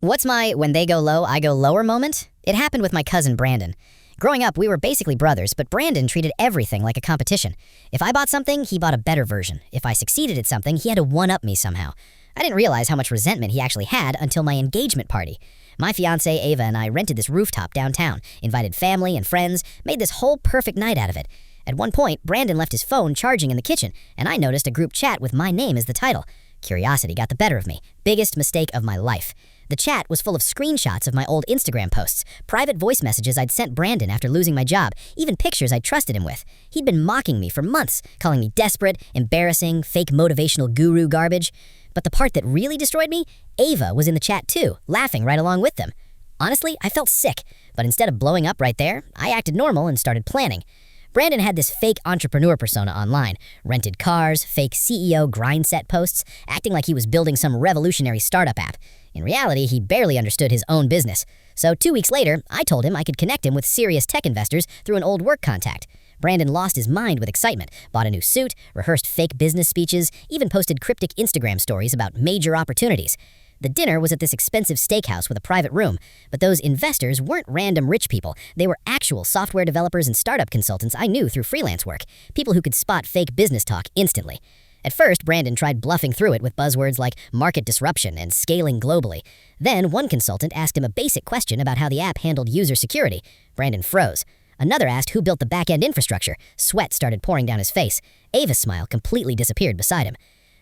What's my when they go low, I go lower moment? It happened with my cousin Brandon. Growing up, we were basically brothers, but Brandon treated everything like a competition. If I bought something, he bought a better version. If I succeeded at something, he had to one-up me somehow. I didn't realize how much resentment he actually had until my engagement party. My fiancée Ava and I rented this rooftop downtown, invited family and friends, made this whole perfect night out of it. At one point, Brandon left his phone charging in the kitchen, and I noticed a group chat with my name as the title. Curiosity got the better of me. Biggest mistake of my life. The chat was full of screenshots of my old Instagram posts, private voice messages I'd sent Brandon after losing my job, even pictures I'd trusted him with. He'd been mocking me for months, calling me desperate, embarrassing, fake motivational guru garbage. But the part that really destroyed me? Ava was in the chat too, laughing right along with them. Honestly, I felt sick, but instead of blowing up right there, I acted normal and started planning. Brandon had this fake entrepreneur persona online, rented cars, fake CEO grind set posts, acting like he was building some revolutionary startup app. In reality, he barely understood his own business. So 2 weeks later, I told him I could connect him with serious tech investors through an old work contact. Brandon lost his mind with excitement, bought a new suit, rehearsed fake business speeches, even posted cryptic Instagram stories about major opportunities. The dinner was at this expensive steakhouse with a private room, but those investors weren't random rich people. They were actual software developers and startup consultants I knew through freelance work, people who could spot fake business talk instantly. At first, Brandon tried bluffing through it with buzzwords like market disruption and scaling globally. Then, one consultant asked him a basic question about how the app handled user security. Brandon froze. Another asked who built the back-end infrastructure. Sweat started pouring down his face. Ava's smile completely disappeared beside him.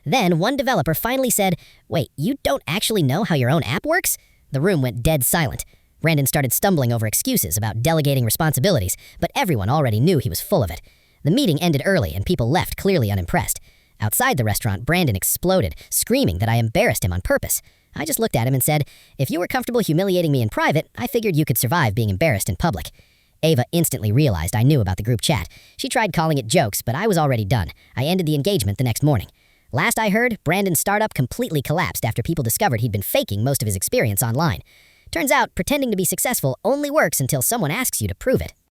Then, one developer finally said, "Wait, you don't actually know how your own app works?" The room went dead silent. Brandon started stumbling over excuses about delegating responsibilities, but everyone already knew he was full of it. The meeting ended early and people left clearly unimpressed. Outside the restaurant, Brandon exploded, screaming that I embarrassed him on purpose. I just looked at him and said, "If you were comfortable humiliating me in private, I figured you could survive being embarrassed in public." Ava instantly realized I knew about the group chat. She tried calling it jokes, but I was already done. I ended the engagement the next morning. Last I heard, Brandon's startup completely collapsed after people discovered he'd been faking most of his experience online. Turns out, pretending to be successful only works until someone asks you to prove it.